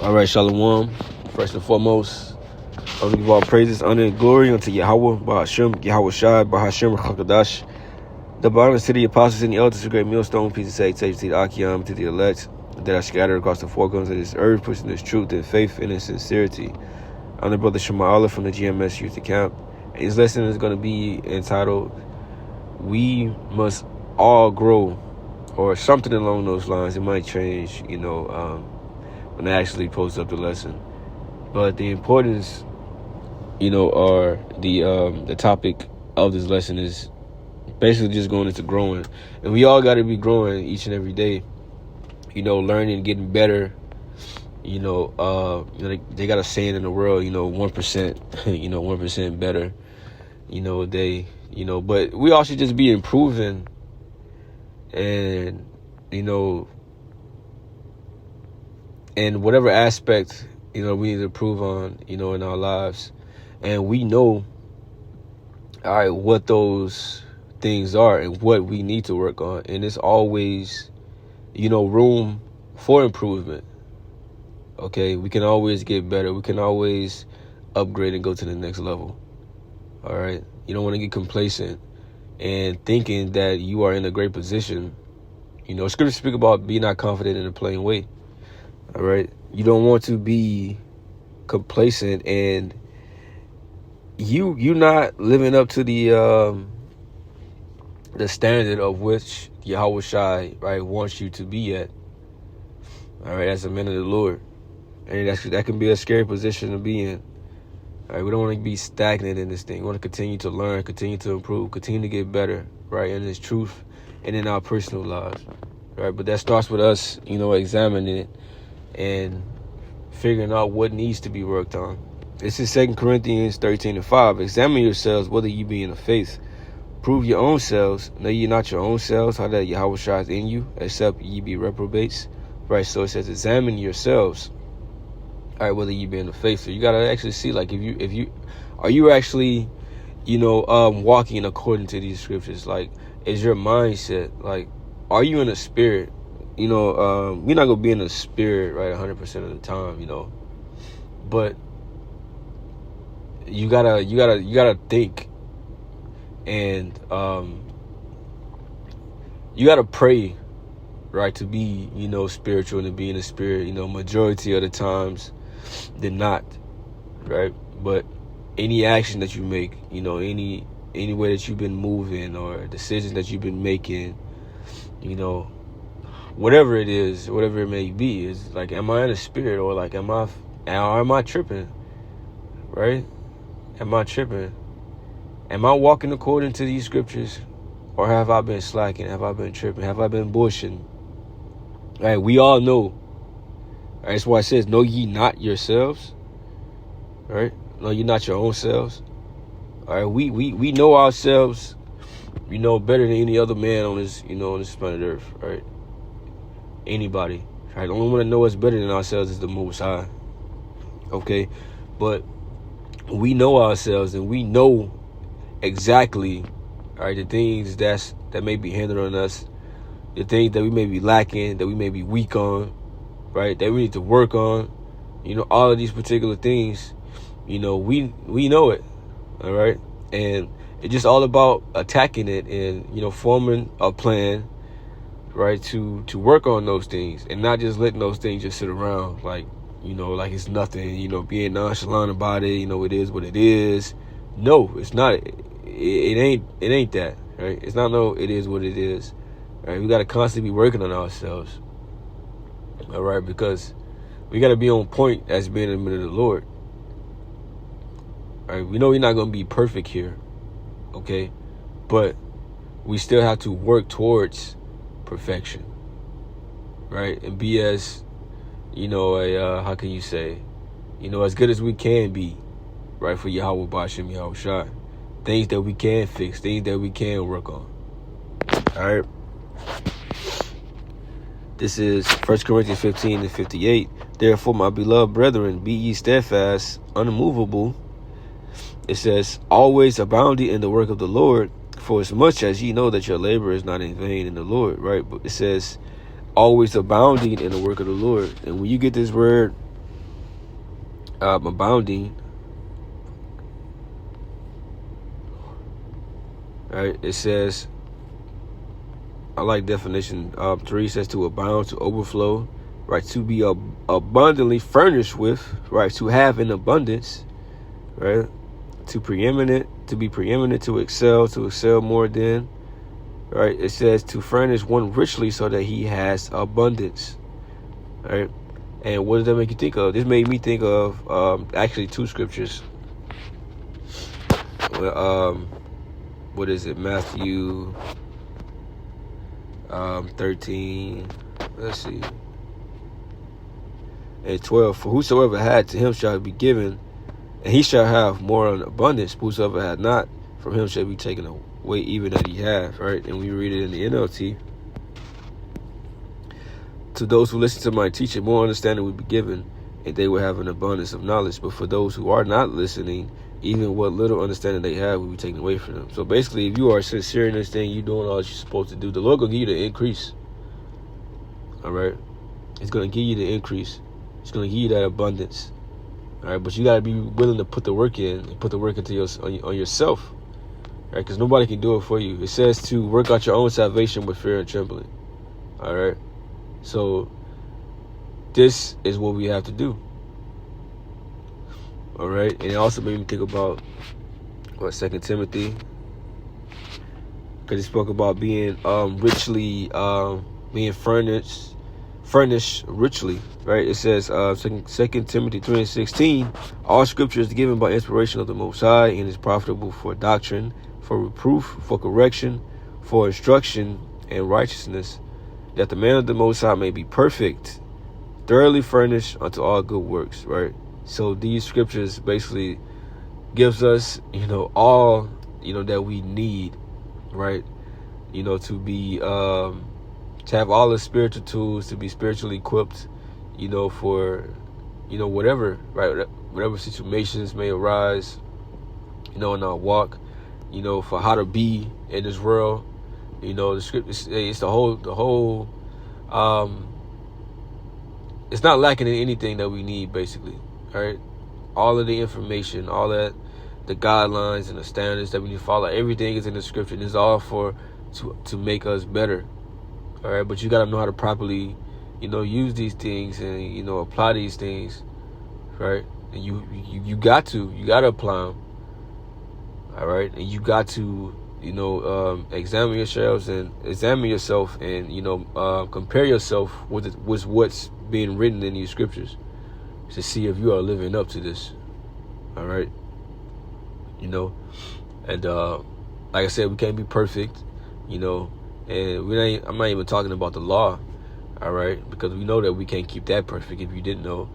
All right, Shalom. First and foremost, I want to give all praises, honor, and glory unto Yahweh, Bahashem, Yahweh Shai, Bahashem, Chakadash. The honors to the apostles and the elders, the great millstone, peace and safety to the Akim, to the elect, that are scattered across the four corners of this earth, pushing this truth and faith and in sincerity. I'm the brother Shema Allah from the GMS Youth Camp. And his lesson is going to be entitled, We Must All Grow, or something along those lines. It might change, when I actually post up the lesson. But the importance, or the topic of this lesson is basically just going into growing. And we all got to be growing each and every day, learning, getting better. They got a saying in the world, 1%, 1% better, a day, but we all should just be improving and, and whatever aspect, we need to improve on, in our lives. And we know, all right, what those things are and what we need to work on. And it's always, room for improvement. Okay, we can always get better. We can always upgrade and go to the next level. All right, you don't want to get complacent and thinking that you are in a great position. Scripture speak about be not confident in a plain way. All right, you don't want to be complacent and you not living up to the standard of which Yahweh Shai, right, wants you to be at. All right, as a man of the Lord. And that can be a scary position to be in. All right, we don't want to be stagnant in this thing. We want to continue to learn, continue to improve, continue to get better, right, in this truth and in our personal lives, right? But that starts with us, examining it and figuring out what needs to be worked on. This is 2 Corinthians 13:5. Examine yourselves whether you be in the faith. Prove your own selves. Know ye not your own selves, how that Yahweh Shai is in you, except ye be reprobates. Right, so it says examine yourselves. All right, whether you be in the faith. So you gotta actually see, like, are you actually, walking according to these scriptures? Like, is your mindset, like, are you in the spirit? We're not gonna be in the spirit, right, 100% of the time, but you gotta think, and you gotta pray, right, to be, spiritual and to be in the spirit, majority of the times than not, right? But any action that you make, any way that you've been moving or decisions that you've been making, whatever it is, whatever it may be, is like, am I in the spirit, or like, am I tripping, right? Am I tripping? Am I walking according to these scriptures, or have I been slacking? Have I been tripping? Have I been bullshitting? All right, we all know. All right, that's why it says, know ye not yourselves. All right, know ye not your own selves. All right, we know ourselves, better than any other man on this, on this planet Earth. All right, anybody. All right, the only one that knows us better than ourselves is the Most High. Okay, but we know ourselves, and we know exactly, all right, the things that may be hindering us, the things that we may be lacking, that we may be weak on, right, that we need to work on, all of these particular things, we know it, all right, and it's just all about attacking it and, forming a plan, right, to work on those things, and not just letting those things just sit around like, like it's nothing, being nonchalant about it, it is what it is. No, it's not. It ain't that, right? It's not, no, it is what it is. Right, we got to constantly be working on ourselves. All right, because we got to be on point as being a man of the Lord. All right, we know we're not going to be perfect here, okay? But we still have to work towards perfection, right? And be as, how can you say, as good as we can be, right, for Yahweh Bashem, Yahweh Shai. Things that we can fix, things that we can work on. All right. This is 1 Corinthians 15:58. Therefore, my beloved brethren, be ye steadfast, unmovable. It says, always abounding in the work of the Lord, for as much as ye know that your labor is not in vain in the Lord, right? But it says, always abounding in the work of the Lord. And when you get this word, abounding. Right? It says, I like definition 3 says to abound, to overflow, right? To be abundantly furnished with, right? To have in abundance, right? To be preeminent, to excel more than, right? It says to furnish one richly so that he has abundance, right? And what does that make you think of? This made me think of actually two scriptures. What is it? Matthew 13. Let's see. And 12. For whosoever had, to him shall be given, and he shall have more in abundance. Whosoever had not, from him shall be taken away even that he hath. Right? And we read it in the NLT. To those who listen to my teaching, more understanding will be given, and they will have an abundance of knowledge. But for those who are not listening, even what little understanding they have will be taken away from them. So basically, if you are sincere in this thing, you're doing all that you're supposed to do, the Lord will give you the increase. All right? It's going to give you the increase. It's going to give you that abundance. All right? But you got to be willing to put the work in, and put the work into on yourself. Right? Because nobody can do it for you. It says to work out your own salvation with fear and trembling. All right? So this is what we have to do. All right, and it also made me think about 2 Timothy, because he spoke about being richly, being furnished richly. Right? It says 2 Timothy 3:16, all scripture is given by inspiration of the Most High and is profitable for doctrine, for reproof, for correction, for instruction in righteousness, that the man of the Most High may be perfect, thoroughly furnished unto all good works. Right? So these scriptures basically gives us, all, that we need, right? To be, to have all the spiritual tools, to be spiritually equipped, for, whatever, right? Whatever situations may arise, in our walk, for how to be in this world. The script it's the whole, it's not lacking in anything that we need, basically. Right? All of the information, all that, the guidelines and the standards that we need to follow, everything is in the scripture. It's all to make us better. All right, but you got to know how to properly, use these things and apply these things, right? And you got to apply them. All right, and you got to examine yourself and compare yourself with what's being written in these scriptures, to see if you are living up to this. All right. And like I said, we can't be perfect, and I'm not even talking about the law. All right. Because we know that we can't keep that perfect, if you didn't know,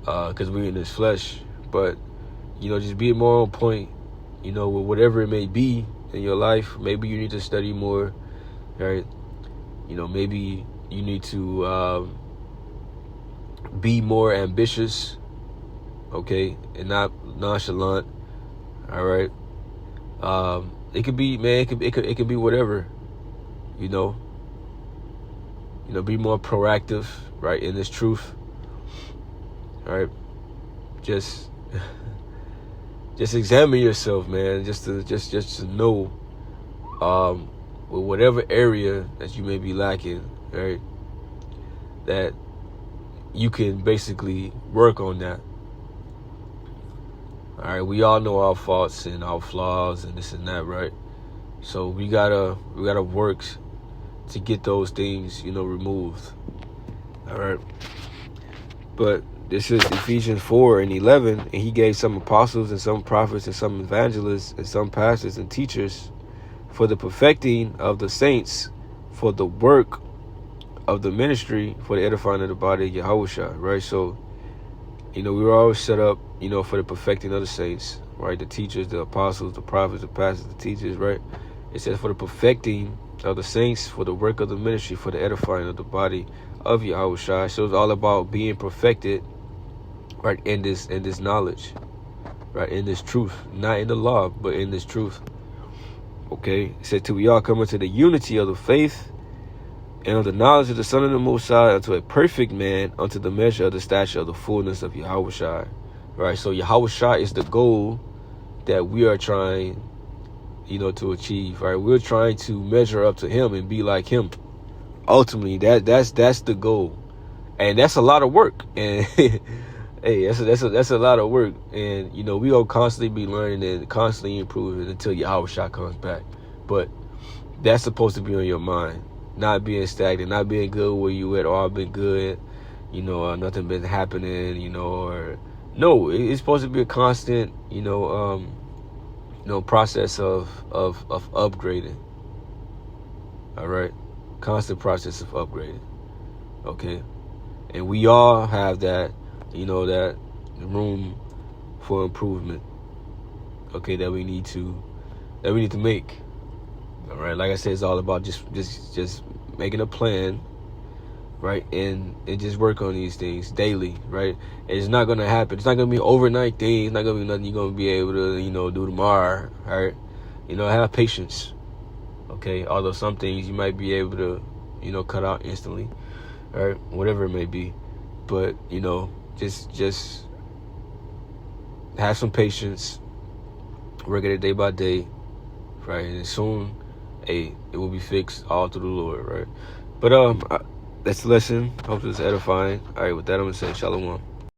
because we're in this flesh. But, just be more on point, with whatever it may be in your life. Maybe you need to study more. Right. Maybe you need to, be more ambitious, okay, and not nonchalant. All right. It could be, man. It could be whatever. Be more proactive, right, in this truth. All right. Just examine yourself, man. Just to know, with whatever area that you may be lacking, right, that you can basically work on that. All right, we all know our faults and our flaws and this and that, right? So we gotta work to get those things, removed. All right. But this is Ephesians 4:11, and he gave some apostles and some prophets and some evangelists and some pastors and teachers for the perfecting of the saints, for the work of the ministry, for the edifying of the body of Yahushua, right? So, we were always set up, for the perfecting of the saints, right? The teachers, the apostles, the prophets, the pastors, the teachers, right? It says for the perfecting of the saints, for the work of the ministry, for the edifying of the body of Yahushua. So it's all about being perfected, right? In this knowledge, right? In this truth, not in the law, but in this truth. Okay, it said till we all come into the unity of the faith and of the knowledge of the Son of the Most High, unto a perfect man, unto the measure of the stature of the fullness of Yahushua. right? So Yahushua is the goal that we are trying, to achieve, right? We're trying to measure up to him and be like him. Ultimately, that's the goal, and that's a lot of work. And hey, that's a lot of work, and we gonna constantly be learning and constantly improving until Yahushua comes back. But that's supposed to be on your mind, not being stagnant, not being good where you at. I've been good, nothing been happening, or no, it's supposed to be a constant, process of upgrading. All right, constant process of upgrading. Okay, and we all have that, that room for improvement. Okay, that we need to make. All right, like I said, it's all about just making a plan, right, and just work on these things daily, right? And it's not gonna happen. It's not gonna be an overnight thing. It's not gonna be nothing you're gonna be able to, do tomorrow, right? Have patience. Okay, although some things you might be able to, cut out instantly, right? Whatever it may be, but just have some patience. Work at it day by day, right? And soon, it will be fixed all through the Lord, right? But that's the lesson. Hope it's edifying. All right, with that, I'm gonna say shalom.